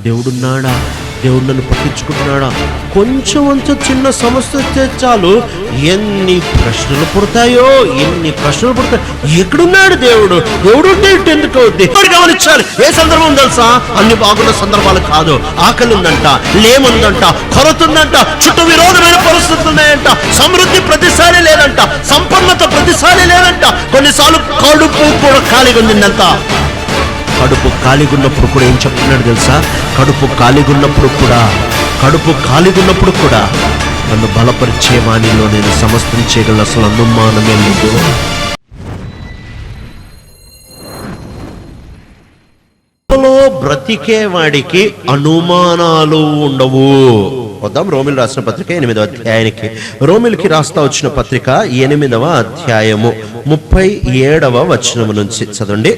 దేవుడున్నాడా, దేవుడు నన్ను పట్టించుకుంటున్నాడా, కొంచెం చిన్న సమస్య వస్తే చాలు ఎన్ని ప్రశ్నలు పుడతాయో, ఎన్ని ప్రశ్నలు పుడతాయి. ఎక్కడున్నాడు దేవుడు? దేవుడు ఉంటే ఎందుకు అవుద్ది? గమనించాలి. ఏ సందర్భం తెలుసా? అన్ని బాగున్న సందర్భాలు కాదు. ఆకలి ఉందంట, లేముందంట, కొరత ఉందంట, చుట్టూ విరోధమైన పరిస్థితులు ఉన్నాయంట, సమృద్ధి ప్రతిసారి లేదంట, సంపన్నత ప్రతిసారి లేదంట, కొన్నిసార్లు కడుపు కూడా ఖాళీగా ఉందంట. కడుపు ఖాళీగా ఉన్నప్పుడు కూడా ఏం చెప్తున్నాడు తెలుసా? కడుపు ఖాళీగా ఉన్నప్పుడు కూడా నన్ను బలపరిచే వాణిలో నేను సమస్తం చేయగలను, అసలు అనుమానమే లేదు. బ్రతికే వాడికి అనుమానాలు ఉండవు. వద్దాం రోమిలు రాసిన పత్రిక 8వ అధ్యాయానికి. రోమిలికి రాస్తా వచ్చిన పత్రిక 8వ అధ్యాయము 37వ వచనము నుంచి చదవండి.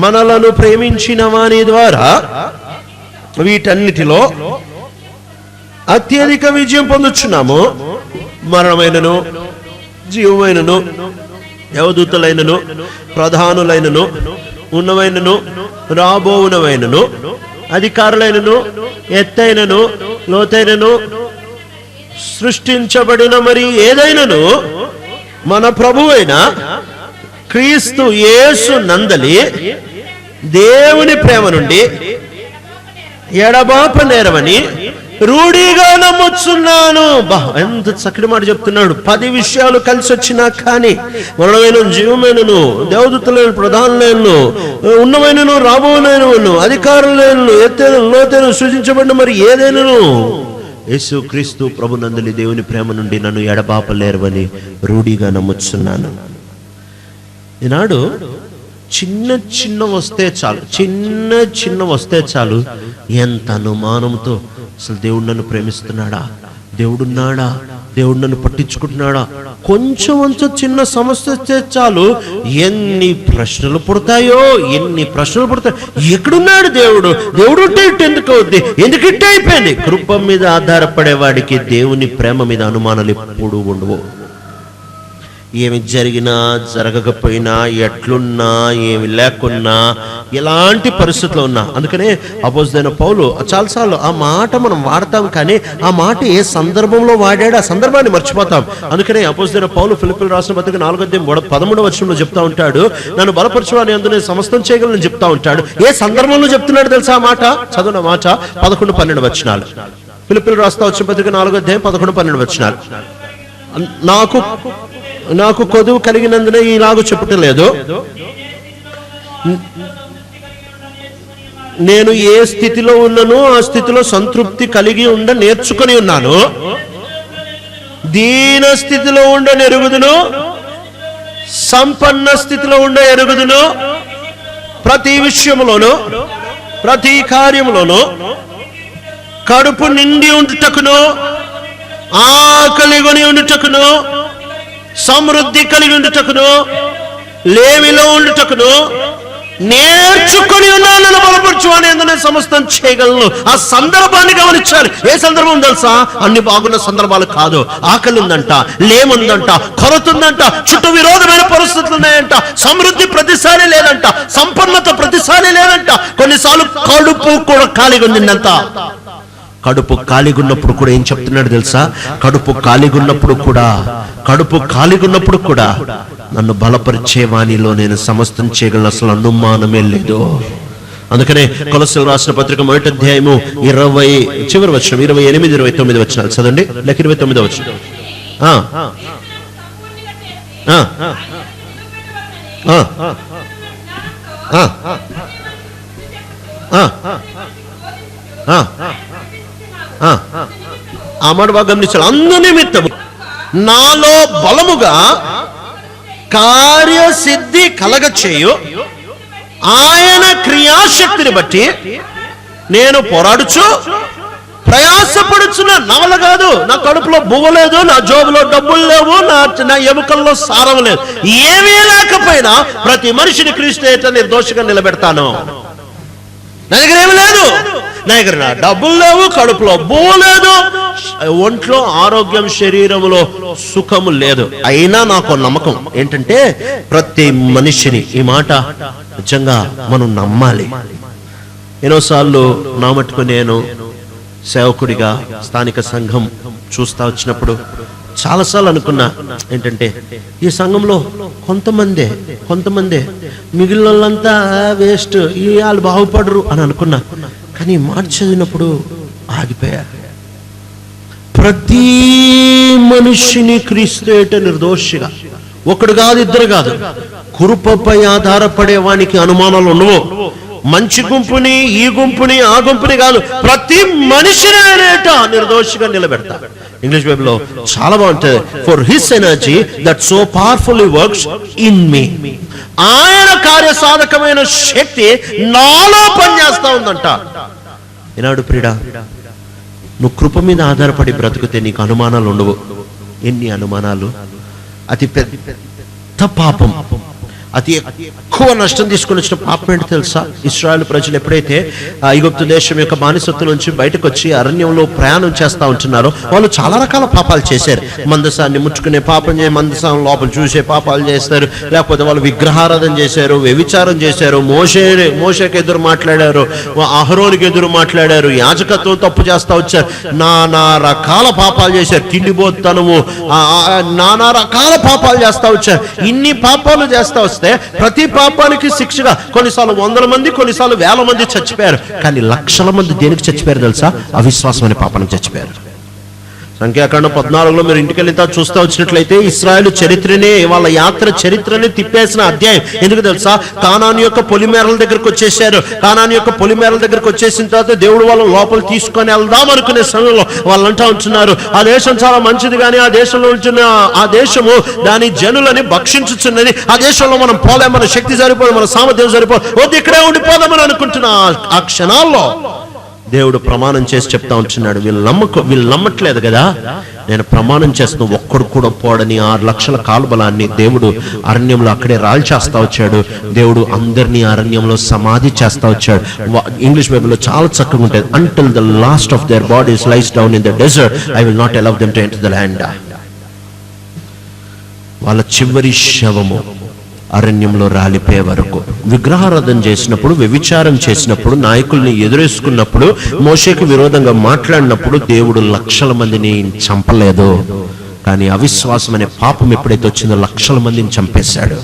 మనలను ప్రేమించిన వాని ద్వారా వీటన్నిటిలో అత్యధిక విజయం పొందుచున్నాము. మరణమైనను, జీవమైనను, దేవదూతలైనను, ప్రధానులైనను, ఉన్నవైనను, రాబోవునవైనను, అధికారులైనను, ఎత్తైనను, లోతైనను, సృష్టించబడిన మరి ఏదైనను మన ప్రభువైన క్రీస్తు యేసు నందలి దేవుని ప్రేమ నుండి ఎడబాపనేరవని రూఢిగా నమ్ముచున్నాను. ఎంత చక్కటి మాట చెప్తున్నాడు. 10 విషయాలు కలిసి వచ్చినా కానీ మరణమైన, జీవమైనను, దేవదూతలైన, ప్రధానులైనను, ఉన్నవైనను, రాబోనైనను, అధికారులైనను, ఎత్తైన, లోతైన, సృజించబడిన మరి ఏదైనను యేసు క్రీస్తు ప్రభు నందలి దేవుని ప్రేమ నుండి నన్ను ఎడబాపలేరవని రూఢిగా నమ్ముచున్నాను. ఈనాడు చిన్న వస్తే చాలు ఎంత అనుమానంతో అసలు దేవుడు నన్ను ప్రేమిస్తున్నాడా, దేవుడున్నాడా, దేవుడు నన్ను పట్టించుకుంటున్నాడా, కొంచెం చిన్న సమస్య వస్తే చాలు ఎన్ని ప్రశ్నలు పుడతాయో. ఎక్కడున్నాడు దేవుడు? దేవుడు ఉంటే ఎందుకు అవుద్ది? ఎందుకు ఇట్టే అయిపోయింది? కృప మీద ఆధారపడేవాడికి దేవుని ప్రేమ మీద అనుమానాలు ఎప్పుడూ ఉండవు. ఏమి జరిగినా, జరగకపోయినా, ఎట్లున్నా, ఏమి లేకున్నా, ఎలాంటి పరిస్థితుల్లో ఉన్నా. అందుకనే అపోస్తలుడైన పౌలు చాలాసార్లు ఆ మాట మనం వాడతాం, కానీ ఆ మాట ఏ సందర్భంలో వాడాడు ఆ సందర్భాన్ని మర్చిపోతాం. అందుకనే అపోస్తలుడైన పౌలు ఫిలిప్పీయులకు రాసిన పత్రిక 4వ అధ్యాయం 13వ వచనంలో చెప్తా ఉంటాడు, నన్ను బలపరచువాని యందు నేను సమస్తం చేయగలను చెప్తా ఉంటాడు. ఏ సందర్భంలో చెప్తున్నాడు తెలుసా ఆ మాట? చదువున మాట 11-12 వచనాలు. ఫిలిప్పీయులకు రాస్తా వచ్చిన పత్రిక 4వ అధ్యాయం 11-12 వచనాలు. నాకు కొదువు కలిగినందున ఇలాగూ చెప్పటం లేదు, నేను ఏ స్థితిలో ఉన్నానో ఆ స్థితిలో సంతృప్తి కలిగి ఉండ నేర్చుకొని ఉన్నాను. దీన స్థితిలో ఉండ ఎరుగుదును, సంపన్న స్థితిలో ఉండ ఎరుగుదును. ప్రతి విషయంలోనూ, ప్రతి కార్యములోనూ కడుపు నిండి ఉండుటకును, ఆకలి కొని ఉండుటకును, సమృద్ధి కలిగి ఉండుటకును, లేమిలో ఉండుటకును నేర్చుకొని ఉన్నాను. నన్ను బలపరచువాని యందు నేను సమస్తం చేయగలను. ఆ సందర్భాన్ని గమనించాలి. ఏ సందర్భం తెలుసా? అన్ని బాగున్న సందర్భాలు కాదు. ఆకలి ఉందంట, లేముందంట, కొరత ఉందంట, చుట్టూ విరోధమైన పరిస్థితులు ఉన్నాయంట, సమృద్ధి ప్రతిసారి లేదంట, సంపన్నత ప్రతిసారి లేదంట, కొన్నిసార్లు కడుపు కూడా ఖాళీగా ఉందంట. కడుపు ఖాళీగా ఉన్నప్పుడు కూడా ఏం చెప్తున్నాడు తెలుసా? కడుపు ఖాళీగా ఉన్నప్పుడు కూడా నన్ను బలపరిచే వాణిలో నేను సమస్తం చేయగలను, అసలు అనుమానమే లేదు. అందుకనే కొలస్సీయులకు రాసిన పత్రిక 1వ అధ్యాయము 20 చివరి వచనం 28-29 వచనాలు చదవండి. లేక 29వ వచనం. ఆ మాట బాగా గమనించాలి. అందు నిమిత్తము నాలో బలముగా కార్యసిద్ధి కలగచేయు ఆయన క్రియాశక్తిని బట్టి నేను పోరాడుచు ప్రయాసపడుచున్నా. నా వల్ల కాదు. నా కడుపులో బువ్వ లేదు, నా జోబులో డబ్బులు లేవు, నా ఎముకల్లో సారం లేదు. ఏమీ లేకపోయినా ప్రతి మనిషిని క్రీస్తు నిర్దోషిగా నిలబెడతాను. నా దగ్గర ఏమి లేదు, నా దగ్గర డబ్బులు లేవు, కడుపులో బువ్వ లేదు, ఒంట్లో ఆరోగ్యం, శరీరంలో సుఖము లేదు. అయినా నాకు నమ్మకం ఏంటంటే ప్రతి మనిషిని, ఈ మాట నిజంగా మనం నమ్మాలి. ఎన్నోసార్లు నా మట్టుకు నేను సేవకుడిగా స్థానిక సంఘం చూస్తా వచ్చినప్పుడు చాలాసార్లు అనుకున్నా ఏంటంటే, ఈ సంఘంలో కొంతమందే మిగిలిన వాళ్ళంతా వేస్ట్, ఈ వాళ్ళు బాగుపడరు అని అనుకున్నా. కానీ మాట చదివినప్పుడు ఆగిపోయా. ప్రతి మనిషిని క్రీస్తు ఏట నిర్దోషిగా, ఒకడు కాదు ఇద్దరు కాదు, కృపపై ఆధారపడే వానికి అనుమానాలు ఉండవు. మంచి గుంపుని, ఈ గుంపుని, ఆ గుంపుని కాదు, ప్రతి మనిషిని నిర్దోషిగా నిలబెడతా. ఇంగ్లీష్ బైబిల్లో చాలా బాగుంటుంది. For his energy that so powerfully works in me. ఆయన కార్యసాధకమైన శక్తి నాలో పనిచేస్తా ఉందంట. ఈనాడు ప్రియుడా, నువ్వు కృప మీద ఆధారపడి బ్రతికితే నీకు అనుమానాలు ఉండవు. ఎన్ని అనుమానాలు! అతి పెద్ద పాపం, అతి ఎక్కువ నష్టం తీసుకుని వచ్చిన పాపం ఏంటి తెలుసా? ఇశ్రాయేలు ప్రజలు ఎప్పుడైతే ఐగుప్తు దేశం యొక్క బానిసత్వం నుంచి బయటకు వచ్చి అరణ్యంలో ప్రయాణం చేస్తూ ఉంటున్నారో, వాళ్ళు చాలా రకాల పాపాలు చేశారు. మందసాన్ని ముట్టుకునే పాపం చేసి, మందసాన్ని లోపల చూసే పాపాలు చేస్తారు. లేకపోతే వాళ్ళు విగ్రహారాధన చేశారు, వ్యభిచారం చేశారు, మోషేకి ఎదురు మాట్లాడారు, అహరోనికి ఎదురు మాట్లాడారు, యాజకత్వం తప్పు చేస్తూ వచ్చారు, నానా రకాల పాపాలు చేశారు. తిండిబోత్తనము, నానా రకాల పాపాలు చేస్తూ వచ్చారు. ఇన్ని పాపాలు చేస్తా వస్తే ప్రతి పాపానికి శిక్షగా కొన్నిసార్లు 100 మంది, కొన్నిసార్లు 1000 మంది చచ్చిపోయారు. కానీ లక్షల మంది దేనికి చచ్చిపోయారు తెలుసా? అవిశ్వాసం అనే పాపానికి చచ్చిపోయారు. సంఖ్యాకాండం 14లో మీరు ఇంటికి వెళ్తా చూస్తూ వచ్చినట్లయితే ఇశ్రాయేలు చరిత్రనే, వాళ్ళ యాత్ర చరిత్రనే తిప్పేసిన అధ్యాయం. ఎందుకు తెలుసా? కానాను యొక్క పొలిమేరల దగ్గరకు వచ్చేసారు. కానాను యొక్క పొలిమేరల దగ్గరకు వచ్చేసిన తర్వాత దేవుడు వాళ్ళ లోపల తీసుకొని వెళ్దాం అనుకునే సమయంలో వాళ్ళు అంటా ఉంటున్నారు, ఆ దేశం చాలా మంచిది, కానీ ఆ దేశంలో ఉంటున్న ఆ దేశము దాని జనులని భక్షించుచున్నది. ఆ దేశంలో మనం పోలేం, మన శక్తి సరిపోదు, మన సామర్థ్యం సరిపోదు, వద్దు ఇక్కడే ఉండిపోదామని అనుకుంటున్నా. ఆ క్షణాల్లో దేవుడు ప్రమాణం చేసి చెప్తా ఉంటున్నాడు, వీళ్ళు నమ్మట్లేదు కదా, నేను ప్రమాణం చేస్తున్న ఒక్కడు కూడా పోడని 6 లక్షల కాలుబలాన్ని దేవుడు అరణ్యంలో అక్కడే రాల్చేస్తా వచ్చాడు. దేవుడు అందరినీ అరణ్యంలో సమాధి చేస్తా వచ్చాడు. ఇంగ్లీష్ బైబిల్లో చాలా చక్కగా ఉంటుంది, until the last of their bodies lies down in the desert I will not allow them to enter the land. వాళ్ళ చివరి శవము అరణ్యంలో రాలిపోయే వరకు. విగ్రహారాధన చేసినప్పుడు, వ్యభిచారం చేసినప్పుడు, నాయకుల్ని ఎదురేసుకున్నప్పుడు, మోషేకి విరోధంగా మాట్లాడినప్పుడు దేవుడు లక్షల మందిని చంపలేదు. కానీ అవిశ్వాసం అనే పాపం ఎప్పుడైతే వచ్చిందో లక్షల మందిని చంపేశాడు.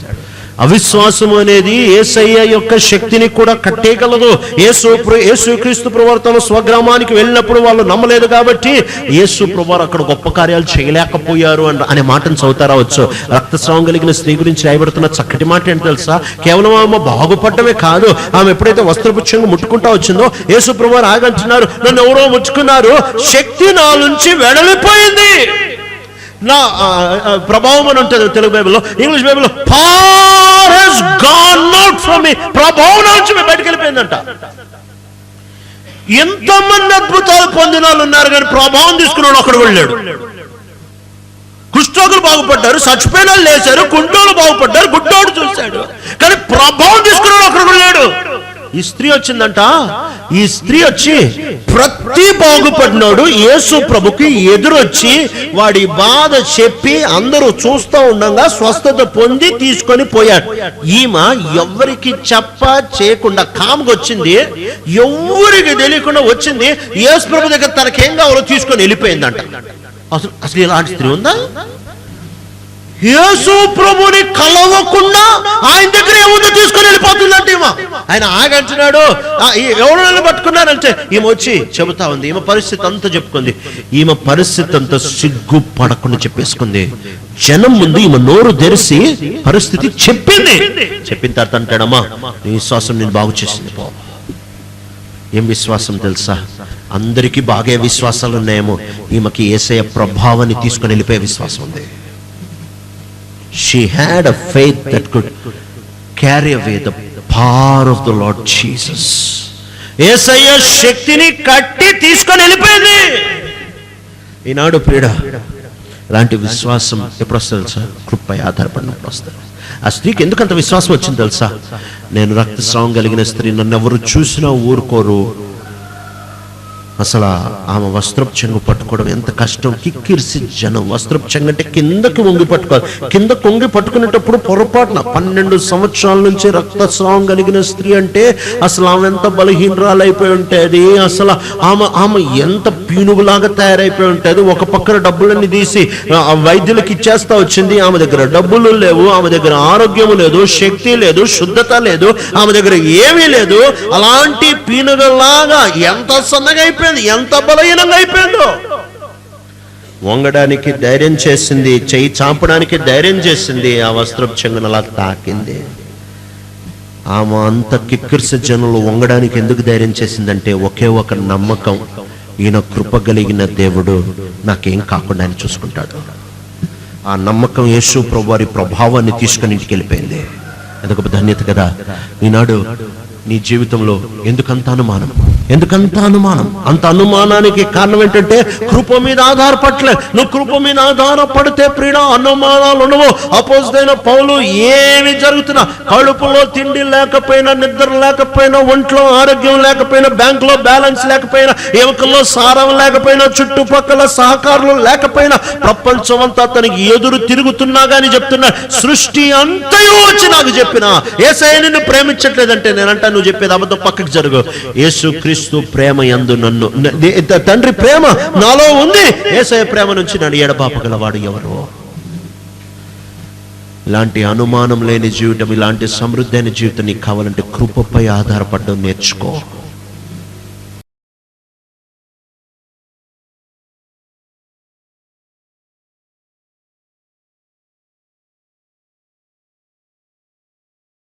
అవిశ్వాసం అనేది యేసయ్య యొక్క శక్తిని కూడా కట్టేయగలదు. యేసుక్రీస్తు ప్రభువు తన స్వగ్రామానికి వెళ్ళినప్పుడు వాళ్ళు నమ్మలేదు కాబట్టి యేసు ప్రభువు అక్కడ గొప్ప కార్యాలు చేయలేకపోయారు అనే మాటను చదువుతారావచ్చు. రక్తస్రావం కలిగిన స్త్రీ గురించి రాయబడుతున్న చక్కటి మాట ఏంటి తెలుసా? కేవలం ఆమె బాగుపడటమే కాదు, ఆమె ఎప్పుడైతే వస్త్రపుచ్చంగా ముట్టుకుంటా వచ్చిందో యేసు ప్రభువు ఆగంటున్నారు, నన్ను ఎవరో ముట్టుకున్నారు, శక్తి నా నుంచి వెడలిపోయింది. నా ప్రభావం అని ఉంటుంది తెలుగు బైబిల్లో. ఇంగ్లీష్ బైబిల్లో power has gone out from me, ప్రభావం నుంచి బయటకు వెళ్ళిపోయిందంట. ఎంతమంది అద్భుతాలు పొందిన వాళ్ళు ఉన్నారు, కానీ ప్రభావం తీసుకున్నాడు ఒకడు వెళ్ళాడు. కుష్ఠరోగులు బాగుపడ్డారు, చచ్చిపోయిన వాళ్ళు లేచారు, కుంటోళ్ళు బాగుపడ్డారు, గుడ్డోడు చూశాడు, కానీ ప్రభావం తీసుకున్నాడు ఒకడు వెళ్ళాడు. ఈ స్త్రీ వచ్చిందంట. ఈ స్త్రీ వచ్చి ప్రతి బాగుపడినోడు యేసు ప్రభుకి ఎదురొచ్చి వాడి బాధ చెప్పి అందరూ చూస్తూ ఉండగా స్వస్థత పొంది తీసుకొని పోయాడు. ఈమె ఎవరికి చేయకుండా కామ్గా వచ్చింది, ఎవరికి తెలియకుండా వచ్చింది. యేసు ప్రభు దగ్గర తనకేం కావాలో తీసుకొని వెళ్ళిపోయిందంట. అసలు ఇలాంటి స్త్రీ ఉందా? యేసు ప్రభుని కలవకుండా ఆయన దగ్గర ఏముందో తీసుకొని వెళ్ళిపోతుందంటే ఆయన ఆగంటున్నాడు. ఎవరు పట్టుకున్నారంటే ఈమె వచ్చి చెబుతా ఉంది, ఈమె పరిస్థితి అంతా చెప్పుకుంది. ఈమె పరిస్థితి అంతా సిగ్గుపడకుండా చెప్పేసుకుంది. జనం ముందు ఈమె నోరు తెరిచి పరిస్థితి చెప్పింది. చెప్పిన తర్వాత అంటాడమ్మా, నీ విశ్వాసం నేను బాగు చేసింది. పో. ఏం విశ్వాసం తెలుసా? అందరికీ బాగా విశ్వాసాలు ఉన్నాయేమో, ఈమెకి యేసయ్య ప్రభావాన్ని తీసుకొని వెళ్ళిపోయే విశ్వాసం ఉంది. She had a faith that could carry away the power of the Lord Jesus. యేసయ్య శక్తిని కట్టి తీసుకొని వెళ్ళిపోయింది. ఈనాడు ప్రియుడా, ఇలాంటి విశ్వాసం ఎప్పుడు వస్తుంది తెలుసా? కృపపై ఆధారపడినప్పుడు వస్తుంది. ఆ స్త్రీకి ఎందుకంత విశ్వాసం వచ్చింది తెలుసా? నేను రక్తస్రావం కలిగిన స్త్రీ, నన్ను ఎవరు చూసినా ఊరుకోరు, అసలు ఆమె వస్త్రపు చెంగు పట్టుకోవడం ఎంత కష్టం. కిక్కిరిసి జనం. వస్త్రపు చెంగు అంటే కిందకి వంగి పట్టుకోవాలి. కింద కొంగి పట్టుకునేటప్పుడు పొరపాటున 12 సంవత్సరాల నుంచి రక్తస్రావం కలిగిన స్త్రీ అంటే అసలు ఆమె ఎంత బలహీనరాలైపోయి ఉంటుంది. అసలు ఆమె ఎంత పీనుగులాగా తయారైపోయి ఉంటుంది. ఒక పక్కన డబ్బులన్నీ తీసి వైద్యులకి ఇచ్చేస్తా వచ్చింది. ఆమె దగ్గర డబ్బులు లేవు, ఆమె దగ్గర ఆరోగ్యం లేదు, శక్తి లేదు, శుద్ధత లేదు, ఆమె దగ్గర ఏమీ లేదు. అలాంటి పీనుగలాగా ఎంత సన్నగా అయిపోయింది, ఎంత బలహీనంగా అయిపోయిందో. వంగడానికి ధైర్యం చేసింది, చెయ్యి చాపడానికి ధైర్యం చేసింది, ఆ వస్త్రపు చెంగును అలా తాకింది. ఆమె అంత కిక్కిరిసి జనులు వంగడానికి ఎందుకు ధైర్యం చేసిందంటే ఒకే ఒక నమ్మకం, ఈయన కృప కలిగిన దేవుడు, నాకేం కాకుండా ఆయన చూసుకుంటాడు. ఆ నమ్మకం యేసు ప్రభు వారి ప్రభావాన్ని తీసుకుని ఇంటికి వెళ్ళిపోయింది. అదొక ధన్యత కదా. ఈనాడు నీ జీవితంలో ఎందుకంత అనుమానం? ఎందుకంత అనుమానం? అంత అనుమానానికి కారణం ఏంటంటే కృప మీద ఆధారపడలే. నువ్వు కృప మీద ఆధారపడితే ప్రియుడా అనుమానాలు ఉండవు. అపోస్తలుడైన పౌలు ఏమి జరుగుతున్నా, కడుపులో తిండి లేకపోయినా, నిద్ర లేకపోయినా, ఒంట్లో ఆరోగ్యం లేకపోయినా, బ్యాంకులో బ్యాలెన్స్ లేకపోయినా, ఎముకల్లో సారం లేకపోయినా, చుట్టుపక్కల సహకారులు లేకపోయినా, ప్రపంచం అంతా తనకి ఎదురు తిరుగుతున్నా గానీ చెప్తున్నా, సృష్టి అంతయు వచ్చి నాకు చెప్పినా యేసయ్య నిన్ను ప్రేమించట్లేదంటే నేనంటా నువ్వు చెప్పేది అబద్ధం, పక్కకి జరుగు. యేసు క్రీస్తు ప్రేమ యందు నన్ను, తండ్రి ప్రేమ నాలో ఉంది, యేసయ్య ప్రేమ నుంచి నన్ను ఎడబాపగలవాడు ఎవరు? ఇలాంటి అనుమానం లేని జీవితం, ఇలాంటి సమృద్ధి అయిన జీవితం నీకు కావాలంటే కృపపై ఆధారపడడం నేర్చుకో.